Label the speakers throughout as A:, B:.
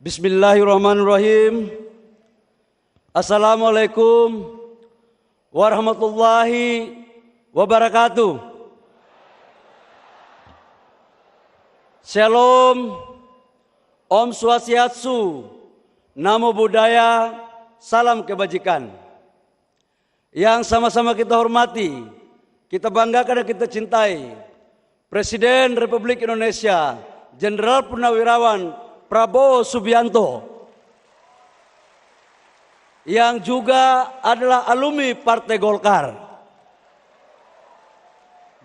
A: Bismillahirrahmanirrahim. Assalamualaikum warahmatullahi wabarakatuh. Shalom, Om Swastiastu, Namo Buddhaya, salam kebajikan. Yang sama-sama kita hormati, kita banggakan dan kita cintai Presiden Republik Indonesia, Jenderal Purnawirawan Prabowo Subianto, yang juga adalah alumni Partai Golkar,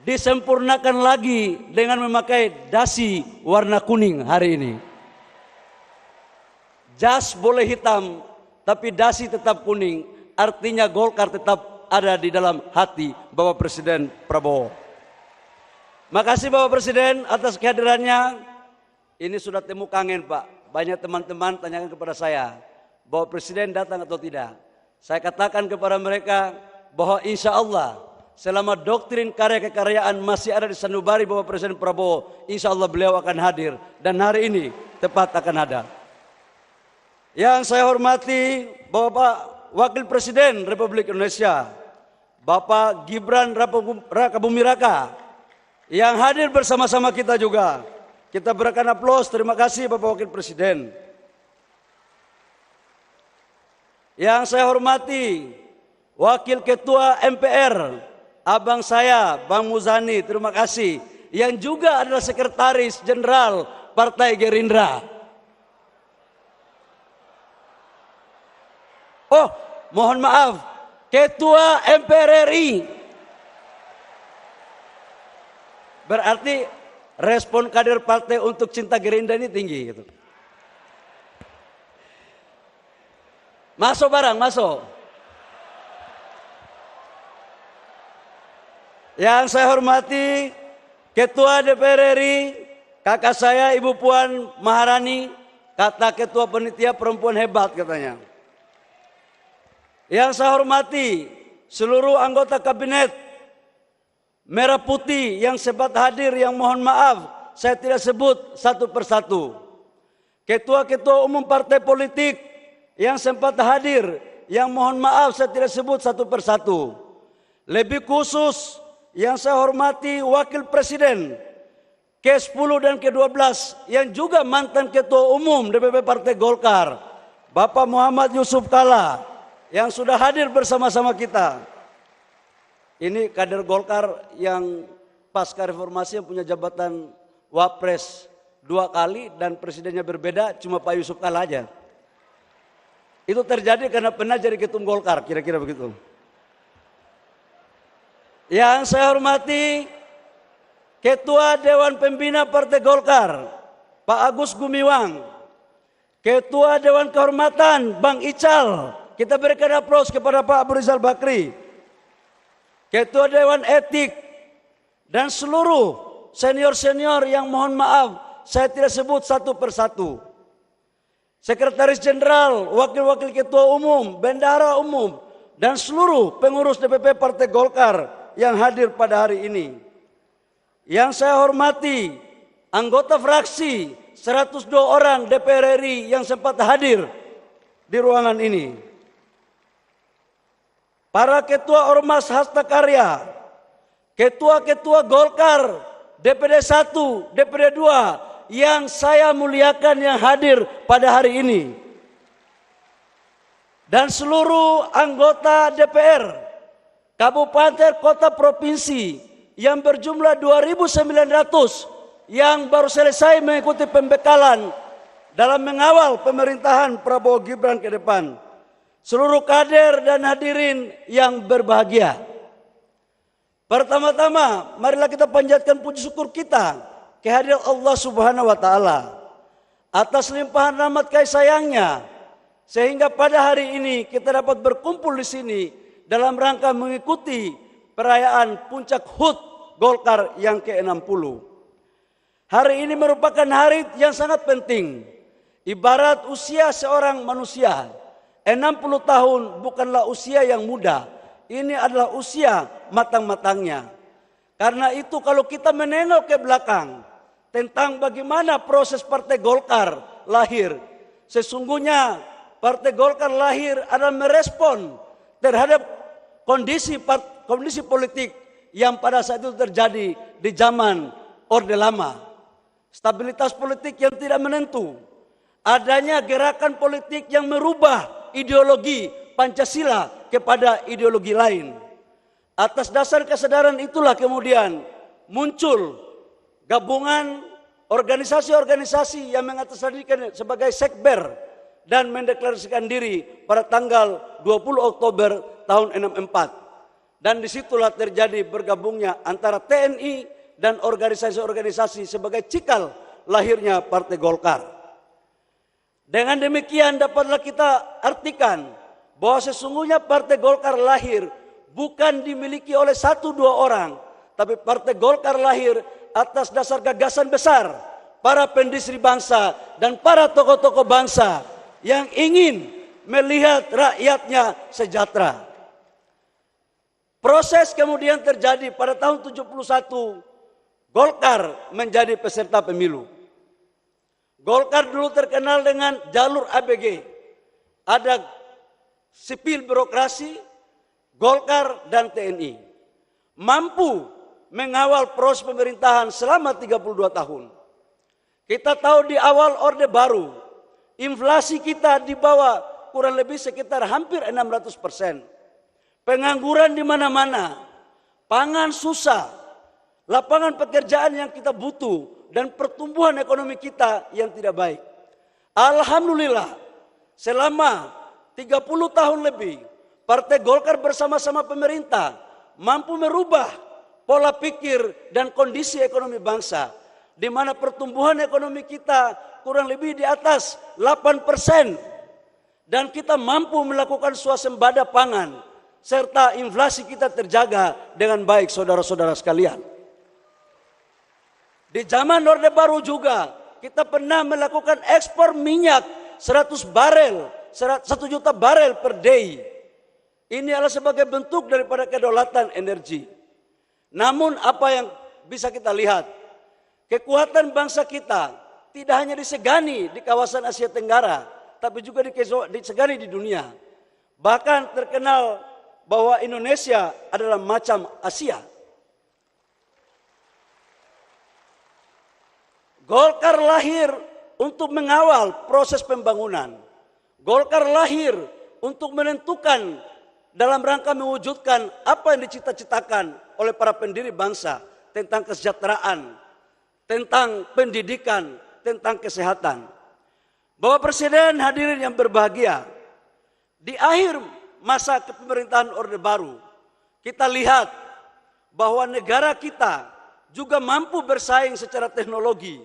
A: disempurnakan lagi dengan memakai dasi warna kuning hari ini. Jas boleh hitam, tapi dasi tetap kuning, artinya Golkar tetap ada di dalam hati Bapak Presiden Prabowo. Makasih Bapak Presiden atas kehadirannya. Ini sudah temu kangen Pak, banyak teman-teman tanyakan kepada saya, bahwa Presiden datang atau tidak. Saya katakan kepada mereka bahwa insya Allah selama doktrin karya kekaryaan masih ada di sanubari Bapak Presiden Prabowo, insya Allah beliau akan hadir, dan hari ini tepat akan ada. Yang saya hormati Bapak Wakil Presiden Republik Indonesia, Bapak Gibran Rakabuming Raka, yang hadir bersama-sama kita juga. Kita berikan aplaus, terima kasih Bapak Wakil Presiden. Yang saya hormati Wakil Ketua MPR, abang saya, Bang Muzani, terima kasih. Yang juga adalah Sekretaris Jenderal Partai Gerindra. Oh, mohon maaf, Ketua MPR RI. Berarti respon kader partai untuk cinta Gerindra ini tinggi gitu. Masuk barang, masuk. Yang saya hormati Ketua DPR RI, kakak saya Ibu Puan Maharani, kata Ketua Panitia Perempuan hebat katanya. Yang saya hormati seluruh anggota kabinet Merah Putih yang sempat hadir, yang mohon maaf saya tidak sebut satu persatu. Ketua-ketua umum partai politik yang sempat hadir, yang mohon maaf saya tidak sebut satu persatu. Lebih khusus yang saya hormati Wakil Presiden ke-10 dan ke-12 yang juga mantan Ketua Umum DPP Partai Golkar, Bapak Muhammad Yusuf Kalla, yang sudah hadir bersama-sama kita. Ini kader Golkar yang pasca reformasi yang punya jabatan Wapres 2 kali dan presidennya berbeda, cuma Pak Yusuf Kalla aja. Itu terjadi karena pernah jadi ketum Golkar, kira-kira begitu. Yang saya hormati Ketua Dewan Pembina Partai Golkar, Pak Agus Gumiwang, Ketua Dewan Kehormatan Bang Ical, kita berikan aplaus kepada Pak Abu Rizal Bakri, Ketua Dewan Etik, dan seluruh senior-senior yang mohon maaf saya tidak sebut satu persatu. Sekretaris Jenderal, Wakil-Wakil Ketua Umum, Bendahara Umum, dan seluruh pengurus DPP Partai Golkar yang hadir pada hari ini. Yang saya hormati anggota fraksi 102 orang DPR RI yang sempat hadir di ruangan ini. Para ketua Ormas Hasta Karya, ketua-ketua Golkar, DPD 1, DPD 2, yang saya muliakan yang hadir pada hari ini. Dan seluruh anggota DPR, kabupaten, kota, provinsi, yang berjumlah 2.900, yang baru selesai mengikuti pembekalan dalam mengawal pemerintahan Prabowo Gibran ke depan. Seluruh kader dan hadirin yang berbahagia. Pertama-tama, marilah kita panjatkan puji syukur kita kehadiran Allah Subhanahu wa taala atas limpahan rahmat kasih sayangnya, sehingga pada hari ini kita dapat berkumpul di sini dalam rangka mengikuti perayaan puncak HUT Golkar yang ke-60. Hari ini merupakan hari yang sangat penting. Ibarat usia seorang manusia, 60 tahun bukanlah usia yang muda. Ini adalah usia matang-matangnya. Karena itu kalau kita menengok ke belakang tentang bagaimana proses Partai Golkar lahir, sesungguhnya Partai Golkar lahir adalah merespon terhadap kondisi politik yang pada saat itu terjadi di zaman Orde Lama. Stabilitas politik yang tidak menentu, adanya gerakan politik yang merubah ideologi Pancasila kepada ideologi lain. Atas dasar kesadaran itulah kemudian muncul gabungan organisasi-organisasi yang mengatasnamakan sebagai sekber dan mendeklarasikan diri pada tanggal 20 Oktober tahun 64. Dan disitulah terjadi bergabungnya antara TNI dan organisasi-organisasi sebagai cikal lahirnya Partai Golkar. Dengan demikian dapatlah kita artikan bahwa sesungguhnya Partai Golkar lahir bukan dimiliki oleh 1-2 orang, tapi Partai Golkar lahir atas dasar gagasan besar para pendisri bangsa dan para tokoh-tokoh bangsa yang ingin melihat rakyatnya sejahtera. Proses kemudian terjadi pada tahun 71, Golkar menjadi peserta pemilu. Golkar dulu terkenal dengan jalur ABG. Ada sipil birokrasi, Golkar dan TNI. Mampu mengawal proses pemerintahan selama 32 tahun. Kita tahu di awal Orde Baru, inflasi kita di bawah kurang lebih sekitar hampir 600%. Pengangguran di mana-mana, pangan susah, lapangan pekerjaan yang kita butuh, dan pertumbuhan ekonomi kita yang tidak baik. Alhamdulillah, selama 30 tahun lebih, Partai Golkar bersama-sama pemerintah mampu merubah pola pikir dan kondisi ekonomi bangsa, di mana pertumbuhan ekonomi kita kurang lebih di atas 8%, dan kita mampu melakukan swasembada pangan, serta inflasi kita terjaga dengan baik, saudara-saudara sekalian. Di zaman Orde Baru juga kita pernah melakukan ekspor minyak 100 barel, 1 juta barel per day. Ini adalah sebagai bentuk daripada kedaulatan energi. Namun apa yang bisa kita lihat, kekuatan bangsa kita tidak hanya disegani di kawasan Asia Tenggara, tapi juga disegani di dunia. Bahkan terkenal bahwa Indonesia adalah macam Asia. Golkar lahir untuk mengawal proses pembangunan. Golkar lahir untuk menentukan dalam rangka mewujudkan apa yang dicita-citakan oleh para pendiri bangsa tentang kesejahteraan, tentang pendidikan, tentang kesehatan. Bapak Presiden, hadirin yang berbahagia, di akhir masa kepemerintahan Orde Baru, kita lihat bahwa negara kita juga mampu bersaing secara teknologi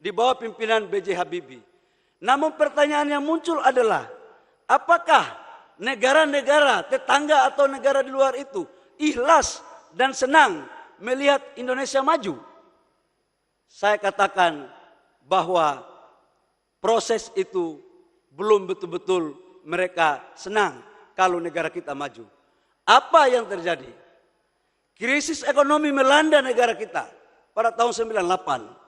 A: di bawah pimpinan B.J. Habibie. Namun pertanyaan yang muncul adalah, apakah negara-negara tetangga atau negara di luar itu ikhlas dan senang melihat Indonesia maju? Saya katakan bahwa proses itu belum betul-betul mereka senang kalau negara kita maju. Apa yang terjadi? Krisis ekonomi melanda negara kita pada tahun 98.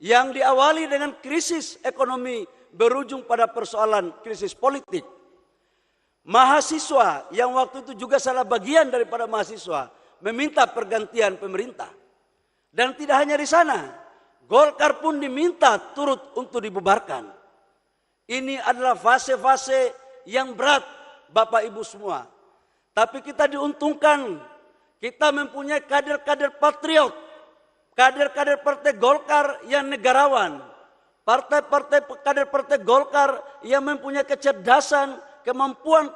A: Yang diawali dengan krisis ekonomi berujung pada persoalan krisis politik. Mahasiswa yang waktu itu juga salah bagian daripada mahasiswa meminta pergantian pemerintah. Dan tidak hanya di sana, Golkar pun diminta turut untuk dibubarkan. Ini adalah fase-fase yang berat Bapak Ibu semua. Tapi kita diuntungkan, kita mempunyai kader-kader patriot, kader-kader Partai Golkar yang negarawan, kader Partai Golkar yang mempunyai kecerdasan, kemampuan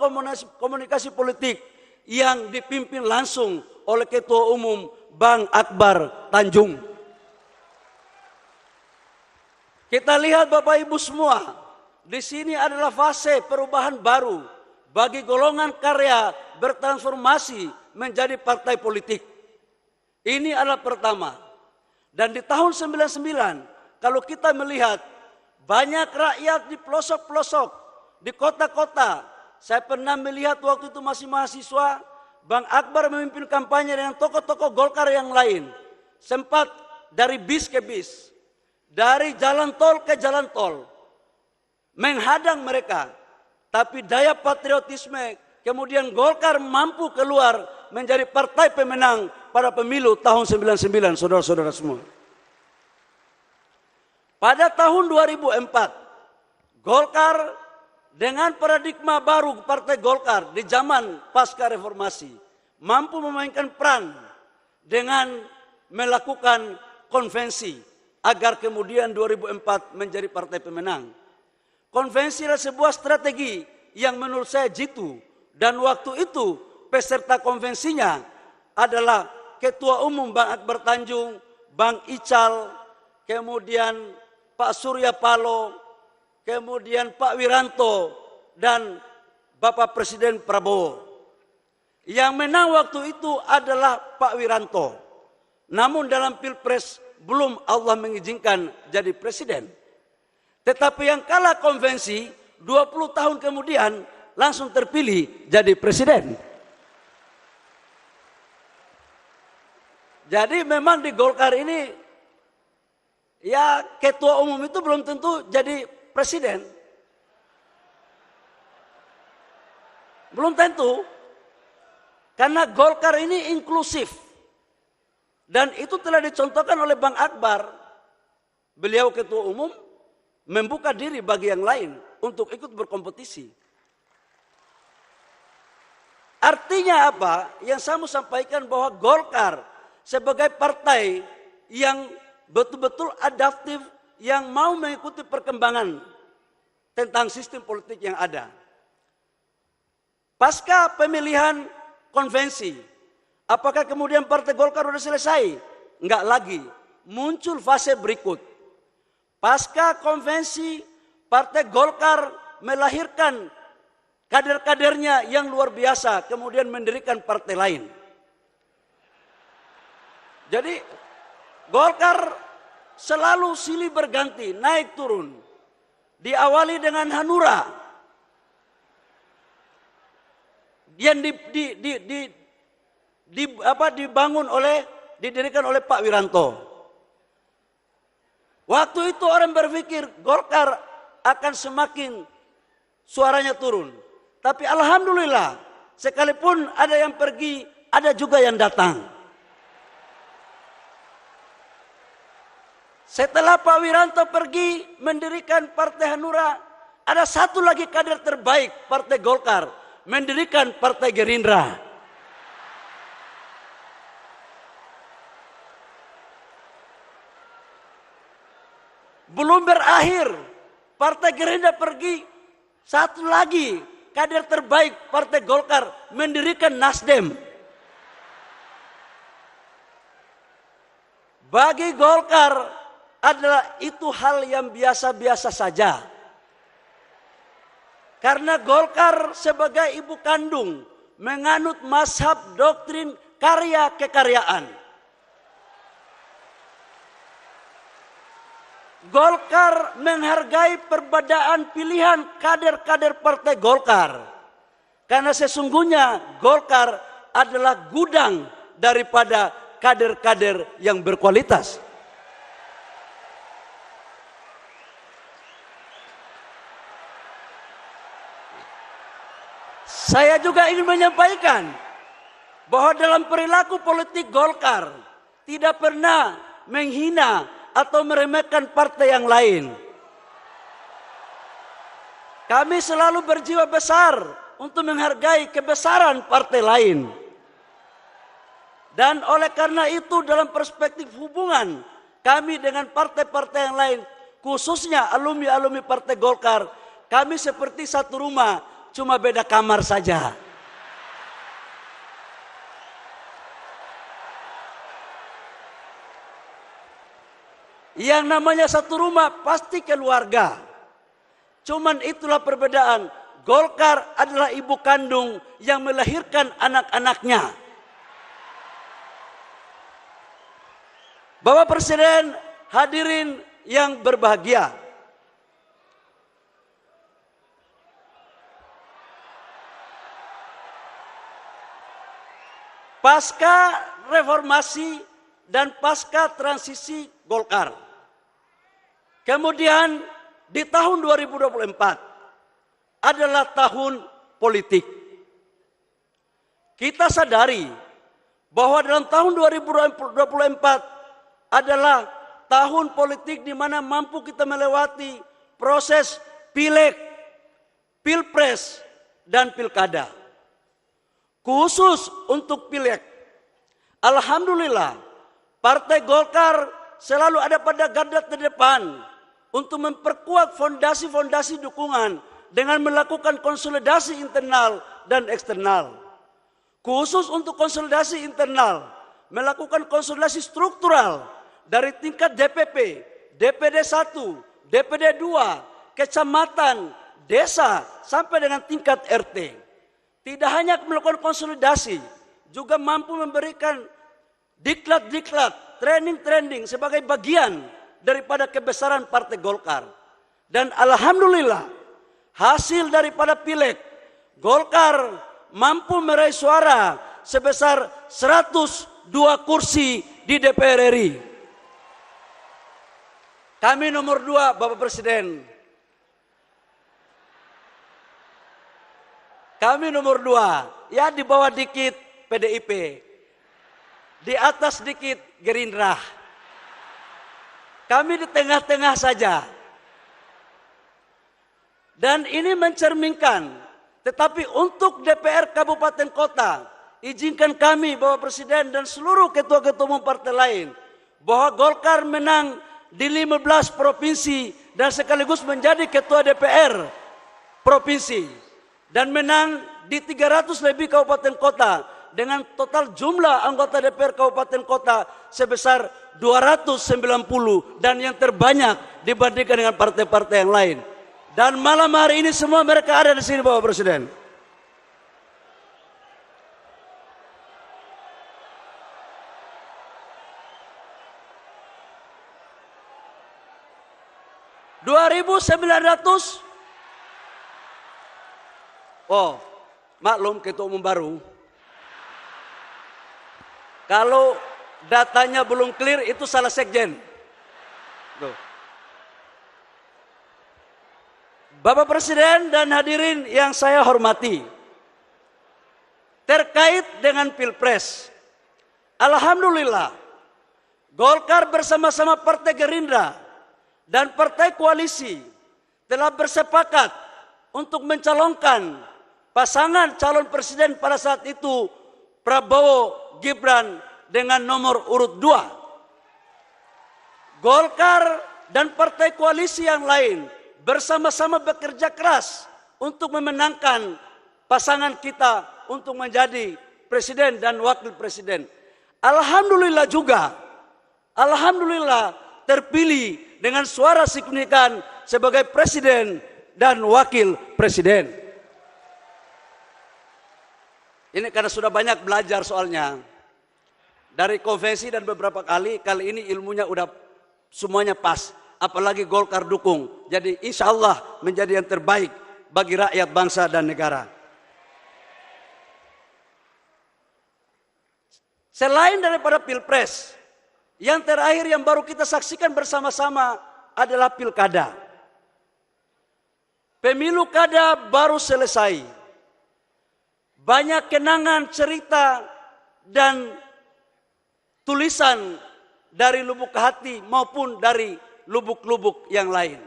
A: komunikasi politik yang dipimpin langsung oleh Ketua Umum Bang Akbar Tanjung. Kita lihat Bapak Ibu semua, di sini adalah fase perubahan baru bagi golongan karya bertransformasi menjadi partai politik. Ini adalah pertama. Dan di tahun 99, kalau kita melihat banyak rakyat di pelosok-pelosok, di kota-kota, saya pernah melihat waktu itu masih mahasiswa, Bang Akbar memimpin kampanye dengan tokoh-tokoh Golkar yang lain. Sempat dari bis ke bis, dari jalan tol ke jalan tol, menghadang mereka. Tapi daya patriotisme, kemudian Golkar mampu keluar menjadi partai pemenang pada pemilu tahun 99, saudara-saudara semua. Pada tahun 2004, Golkar dengan paradigma baru Partai Golkar di zaman pasca reformasi mampu memainkan peran dengan melakukan konvensi agar kemudian 2004 menjadi partai pemenang. Konvensi adalah sebuah strategi yang menurut saya jitu, dan waktu itu peserta konvensinya adalah Ketua Umum Bang Akbar Tanjung, Bang Ical, kemudian Pak Surya Paloh, kemudian Pak Wiranto, dan Bapak Presiden Prabowo. Yang menang waktu itu adalah Pak Wiranto. Namun dalam Pilpres belum Allah mengizinkan jadi presiden. Tetapi yang kalah konvensi 20 tahun kemudian langsung terpilih jadi presiden. Jadi memang di Golkar ini ya ketua umum itu belum tentu jadi presiden. Belum tentu. Karena Golkar ini inklusif. Dan itu telah dicontohkan oleh Bang Akbar. Beliau ketua umum membuka diri bagi yang lain untuk ikut berkompetisi. Artinya apa? Yang saya mau sampaikan bahwa Golkar sebagai partai yang betul-betul adaptif, yang mau mengikuti perkembangan tentang sistem politik yang ada. Pasca pemilihan konvensi, apakah kemudian Partai Golkar sudah selesai? Enggak lagi. Muncul fase berikut. Pasca konvensi, Partai Golkar melahirkan kader-kadernya yang luar biasa, kemudian mendirikan partai lain. Jadi Golkar selalu silih berganti, naik turun. Diawali dengan Hanura yang didirikan oleh Pak Wiranto. Waktu itu orang berpikir Golkar akan semakin suaranya turun. Tapi alhamdulillah, sekalipun ada yang pergi, ada juga yang datang. Setelah Pak Wiranto pergi mendirikan Partai Hanura, ada satu lagi kader terbaik Partai Golkar, mendirikan Partai Gerindra. Belum berakhir, Partai Gerindra pergi, satu lagi kader terbaik Partai Golkar mendirikan Nasdem. Bagi Golkar adalah itu hal yang biasa-biasa saja. Karena Golkar sebagai ibu kandung menganut mazhab doktrin karya kekaryaan. Golkar menghargai perbedaan pilihan kader-kader Partai Golkar. Karena sesungguhnya Golkar adalah gudang daripada kader-kader yang berkualitas. Saya juga ingin menyampaikan bahwa dalam perilaku politik Golkar tidak pernah menghina atau meremehkan partai yang lain. Kami selalu berjiwa besar untuk menghargai kebesaran partai lain. Dan oleh karena itu dalam perspektif hubungan kami dengan partai-partai yang lain, khususnya alumni-alumni Partai Golkar, kami seperti satu rumah, cuma beda kamar saja. Yang namanya satu rumah pasti keluarga. Cuman itulah perbedaan. Golkar adalah ibu kandung yang melahirkan anak-anaknya. Bapak Presiden, hadirin yang berbahagia. Pasca reformasi dan pasca transisi Golkar, kemudian di tahun 2024 adalah tahun politik. Kita sadari bahwa dalam tahun 2024 adalah tahun politik di mana mampu kita melewati proses pileg, pilpres, dan pilkada. Khusus untuk pileg, alhamdulillah Partai Golkar selalu ada pada garda terdepan untuk memperkuat fondasi-fondasi dukungan dengan melakukan konsolidasi internal dan eksternal. Khusus untuk konsolidasi internal, melakukan konsolidasi struktural dari tingkat DPP, DPD 1, DPD 2, kecamatan, desa, sampai dengan tingkat RT. Tidak hanya melakukan konsolidasi, juga mampu memberikan diklat-diklat, training-training sebagai bagian daripada kebesaran Partai Golkar. Dan alhamdulillah, hasil daripada pileg, Golkar mampu meraih suara sebesar 102 kursi di DPR RI. Kami nomor 2, Bapak Presiden. Kami nomor 2, ya di bawah dikit PDIP, di atas dikit Gerindra. Kami di tengah-tengah saja. Dan ini mencerminkan. Tetapi untuk DPR Kabupaten Kota, izinkan kami Bapak Presiden dan seluruh ketua-ketua umum partai lain, bahwa Golkar menang di 15 provinsi dan sekaligus menjadi ketua DPR provinsi. Dan menang di 300 lebih kabupaten kota dengan total jumlah anggota DPR Kabupaten Kota sebesar 290 dan yang terbanyak dibandingkan dengan partai-partai yang lain. Dan malam hari ini semua mereka ada di sini Bapak Presiden. Oh, maklum ketua umum baru. Kalau datanya belum clear itu salah sekjen. Tuh. Bapak Presiden dan hadirin yang saya hormati, terkait dengan Pilpres, alhamdulillah Golkar bersama-sama Partai Gerindra dan Partai Koalisi telah bersepakat untuk mencalonkan pasangan calon presiden pada saat itu Prabowo Gibran dengan nomor urut 2. Golkar dan Partai Koalisi yang lain bersama-sama bekerja keras untuk memenangkan pasangan kita untuk menjadi presiden dan wakil presiden. Alhamdulillah juga, alhamdulillah terpilih dengan suara signifikan sebagai presiden dan wakil presiden. Ini karena sudah banyak belajar soalnya. Dari konvensi dan beberapa kali ini ilmunya udah semuanya pas. Apalagi Golkar dukung. Jadi insya Allah menjadi yang terbaik bagi rakyat bangsa dan negara. Selain daripada Pilpres, yang terakhir yang baru kita saksikan bersama-sama adalah Pilkada. Pemilu kada baru selesai. Banyak kenangan, cerita, dan tulisan dari lubuk hati maupun dari lubuk-lubuk yang lain.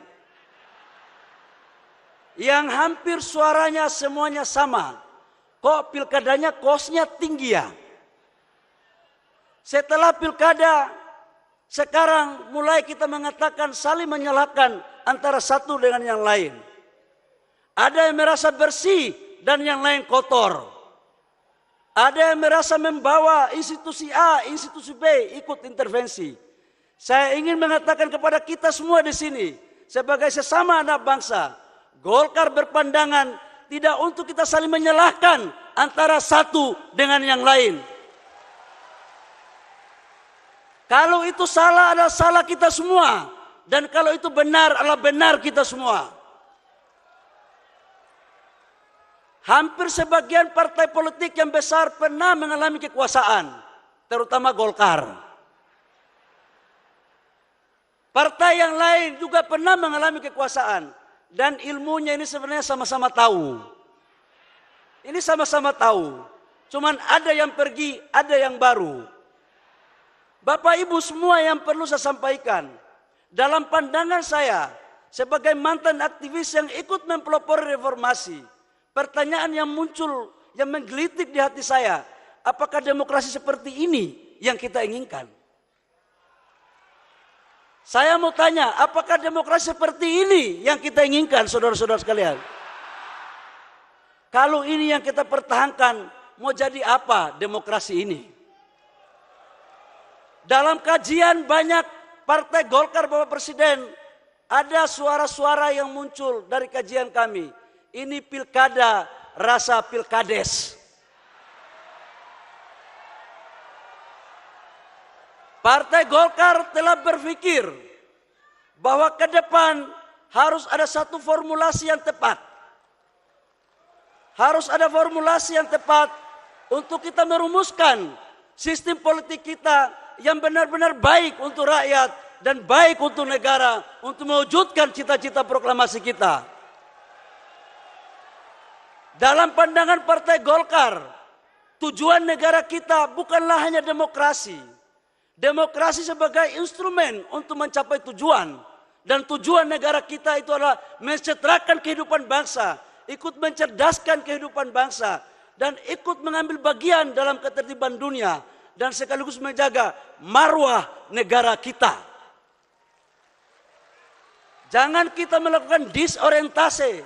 A: Yang hampir suaranya semuanya sama. Kok pilkadanya kosnya tinggi ya? Setelah pilkada, sekarang mulai kita mengatakan saling menyalahkan antara satu dengan yang lain. Ada yang merasa bersih dan yang lain kotor. Ada yang merasa membawa institusi A, institusi B ikut intervensi. Saya ingin mengatakan kepada kita semua di sini sebagai sesama anak bangsa, Golkar berpandangan tidak untuk kita saling menyalahkan antara satu dengan yang lain. Kalau itu salah adalah salah kita semua, dan kalau itu benar adalah benar kita semua. Hampir sebagian partai politik yang besar pernah mengalami kekuasaan, terutama Golkar. Partai yang lain juga pernah mengalami kekuasaan. Dan ilmunya ini sebenarnya sama-sama tahu. Ini sama-sama tahu. Cuman ada yang pergi, ada yang baru. Bapak Ibu semua yang perlu saya sampaikan. Dalam pandangan saya, sebagai mantan aktivis yang ikut mempelopori reformasi. Pertanyaan yang muncul, yang menggelitik di hati saya. Apakah demokrasi seperti ini yang kita inginkan? Saya mau tanya, apakah demokrasi seperti ini yang kita inginkan, saudara-saudara sekalian? Kalau ini yang kita pertahankan, mau jadi apa demokrasi ini? Dalam kajian banyak Partai Golkar, Bapak Presiden, ada suara-suara yang muncul dari kajian kami. Ini pilkada rasa pilkades. Partai Golkar telah berpikir bahwa ke depan harus ada satu formulasi yang tepat. Harus ada formulasi yang tepat untuk kita merumuskan sistem politik kita yang benar-benar baik untuk rakyat dan baik untuk negara untuk mewujudkan cita-cita proklamasi kita. Dalam pandangan Partai Golkar, tujuan negara kita bukanlah hanya demokrasi. Demokrasi sebagai instrumen untuk mencapai tujuan. Dan tujuan negara kita itu adalah mensejahterakan kehidupan bangsa, ikut mencerdaskan kehidupan bangsa, dan ikut mengambil bagian dalam ketertiban dunia, dan sekaligus menjaga marwah negara kita. Jangan kita melakukan disorientasi.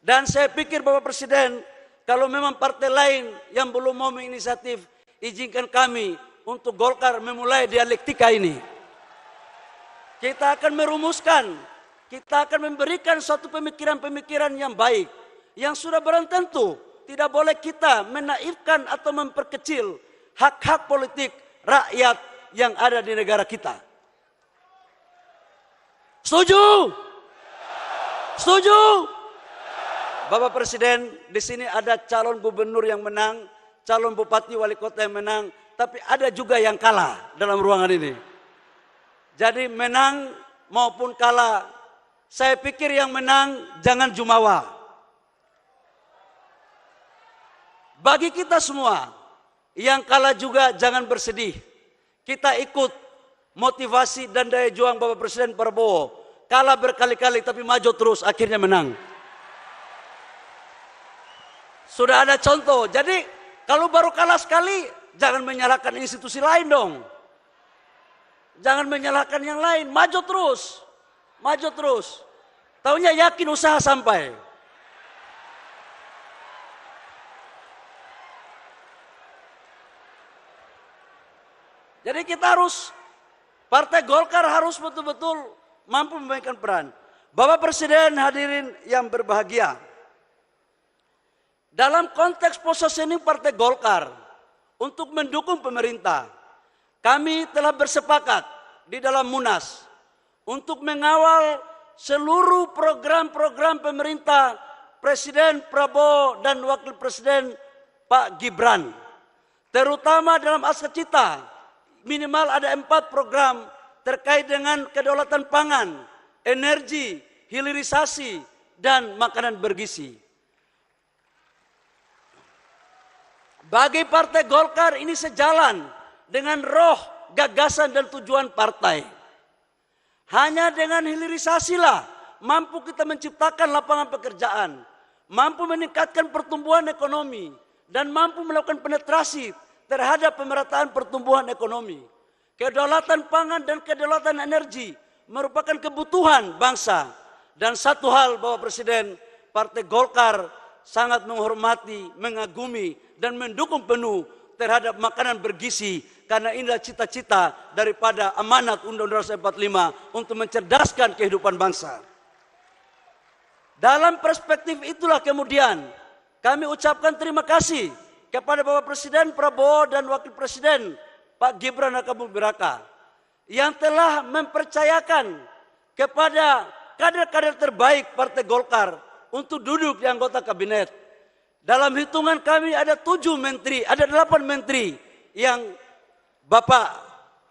A: Dan saya pikir Bapak Presiden, kalau memang partai lain yang belum mau menginisiatif, izinkan kami untuk Golkar memulai dialektika ini. Kita akan merumuskan, kita akan memberikan suatu pemikiran-pemikiran yang baik, yang sudah barang tentu tidak boleh kita menaifkan atau memperkecil hak-hak politik rakyat yang ada di negara kita. Setuju? Setuju? Bapak Presiden, di sini ada calon gubernur yang menang, calon bupati wali kota yang menang, tapi ada juga yang kalah dalam ruangan ini. Jadi menang maupun kalah, saya pikir yang menang jangan jumawa. Bagi kita semua, yang kalah juga jangan bersedih. Kita ikut motivasi dan daya juang Bapak Presiden Prabowo. Kalah berkali-kali tapi maju terus, akhirnya menang. Sudah ada contoh. Jadi kalau baru kalah sekali, jangan menyalahkan institusi lain dong. Jangan menyalahkan yang lain, maju terus. Maju terus. Taunya yakin usaha sampai. Jadi kita harus, Partai Golkar harus betul-betul mampu memainkan peran. Bapak Presiden, hadirin yang berbahagia. Dalam konteks positioning Partai Golkar untuk mendukung pemerintah, kami telah bersepakat di dalam Munas untuk mengawal seluruh program-program pemerintah Presiden Prabowo dan Wakil Presiden Pak Gibran. Terutama dalam aspek cita, minimal ada 4 program terkait dengan kedaulatan pangan, energi, hilirisasi, dan makanan bergizi. Bagi Partai Golkar ini sejalan dengan roh, gagasan, dan tujuan partai. Hanya dengan hilirisasilah mampu kita menciptakan lapangan pekerjaan, mampu meningkatkan pertumbuhan ekonomi, dan mampu melakukan penetrasi terhadap pemerataan pertumbuhan ekonomi. Kedaulatan pangan dan kedaulatan energi merupakan kebutuhan bangsa. Dan satu hal Bapak Presiden, Partai Golkar sangat menghormati, mengagumi, dan mendukung penuh terhadap makanan bergizi. Karena inilah cita-cita daripada amanat Undang-Undang 45 untuk mencerdaskan kehidupan bangsa. Dalam perspektif itulah kemudian kami ucapkan terima kasih kepada Bapak Presiden Prabowo dan Wakil Presiden Pak Gibran Rakabuming Raka yang telah mempercayakan kepada kader-kader terbaik Partai Golkar untuk duduk di anggota kabinet. Dalam hitungan kami ada 7 menteri, ada 8 menteri yang Bapak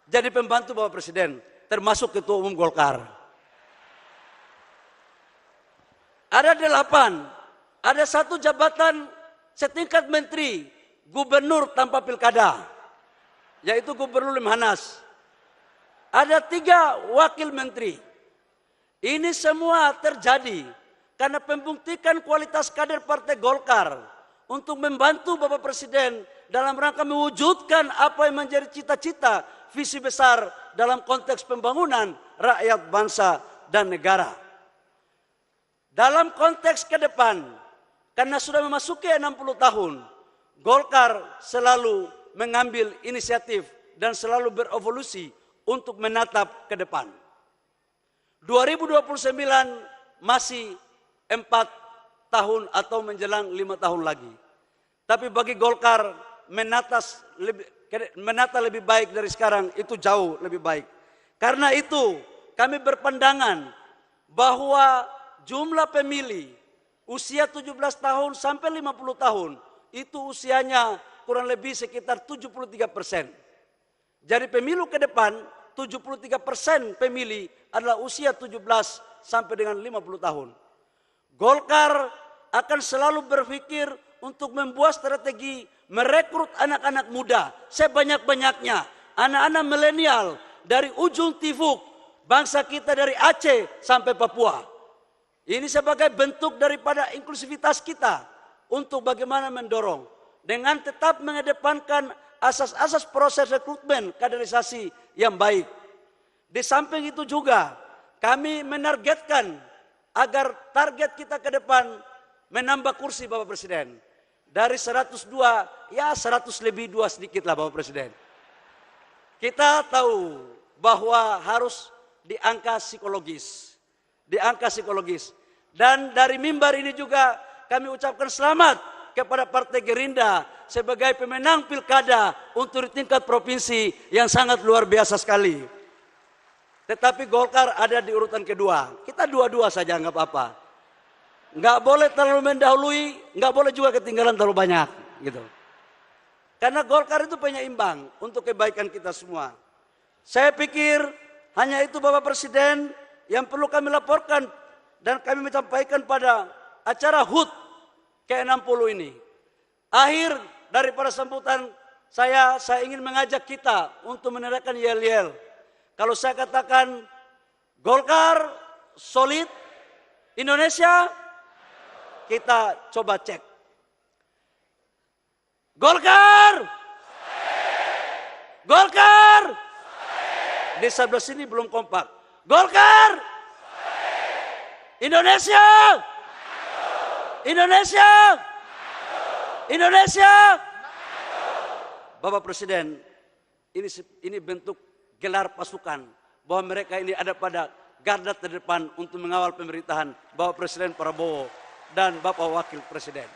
A: jadi pembantu Bapak Presiden. termasuk Ketua Umum Golkar. Ada 8, ada 1 jabatan setingkat menteri, gubernur tanpa pilkada, yaitu Gubernur Lemhanas. Ada 3 wakil menteri. Ini semua terjadi karena membuktikan kualitas kader Partai Golkar untuk membantu Bapak Presiden dalam rangka mewujudkan apa yang menjadi cita-cita visi besar dalam konteks pembangunan rakyat, bangsa, dan negara. Dalam konteks ke depan, karena sudah memasuki 60 tahun, Golkar selalu mengambil inisiatif dan selalu berevolusi untuk menatap ke depan. 2029 masih 4 tahun atau menjelang 5 tahun lagi. Tapi bagi Golkar menata lebih baik dari sekarang itu jauh lebih baik. Karena itu kami berpandangan bahwa jumlah pemilih usia 17 tahun sampai 50 tahun itu usianya kurang lebih sekitar 73%. Jadi pemilu ke depan 73% pemilih adalah usia 17 sampai dengan 50 tahun. Golkar akan selalu berpikir untuk membuat strategi merekrut anak-anak muda sebanyak-banyaknya, anak-anak milenial dari ujung tifuk bangsa kita dari Aceh sampai Papua. Ini sebagai bentuk daripada inklusivitas kita untuk bagaimana mendorong dengan tetap mengedepankan asas-asas proses rekrutmen kaderisasi yang baik. Di samping itu juga kami menargetkan agar target kita ke depan menambah kursi Bapak Presiden. Dari 102, ya 100 lebih 2 sedikit lah Bapak Presiden. Kita tahu bahwa harus di angka psikologis. Di angka psikologis. Dan dari mimbar ini juga kami ucapkan selamat kepada Partai Gerindra sebagai pemenang pilkada untuk di tingkat provinsi yang sangat luar biasa sekali. Tetapi Golkar ada di urutan kedua. Kita dua-dua saja nggak apa-apa. Nggak boleh terlalu mendahului, nggak boleh juga ketinggalan terlalu banyak, gitu. Karena Golkar itu penyeimbang untuk kebaikan kita semua. Saya pikir hanya itu Bapak Presiden yang perlu kami laporkan dan kami menyampaikan pada acara HUT ke-60 ini. Akhir daripada sambutan saya ingin mengajak kita untuk menandakan yel-yel. Kalau saya katakan Golkar solid, Indonesia, kita coba cek. Golkar! Golkar! Di sebelah sini belum kompak. Golkar! Indonesia! Indonesia! Indonesia! Bapak Presiden, ini bentuk gelar pasukan bahwa mereka ini ada pada garda terdepan untuk mengawal pemerintahan Bapak Presiden Prabowo dan Bapak Wakil Presiden.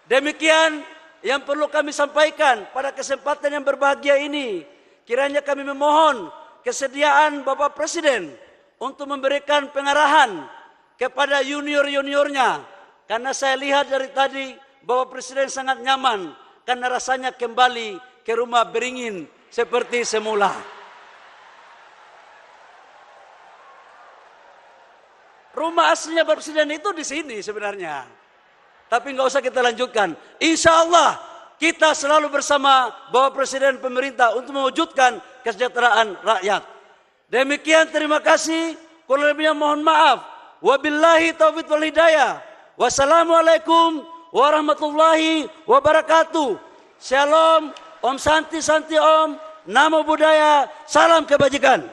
A: Demikian yang perlu kami sampaikan pada kesempatan yang berbahagia ini. Kiranya kami memohon kesediaan Bapak Presiden untuk memberikan pengarahan kepada junior-juniornya. Karena saya lihat dari tadi Bapak Presiden sangat nyaman karena rasanya kembali ke rumah beringin seperti semula. Rumah aslinya Bapak Presiden itu di sini sebenarnya. Tapi nggak usah kita lanjutkan. Insya Allah kita selalu bersama Bapak Presiden pemerintah untuk mewujudkan kesejahteraan rakyat. Demikian, terima kasih. Kurang lebihnya mohon maaf. Wabillahi taufiq wal hidayah. Wassalamualaikum warahmatullahi wabarakatuh. Shalom, Om Santi Santi Om, Namo Buddhaya, salam kebajikan.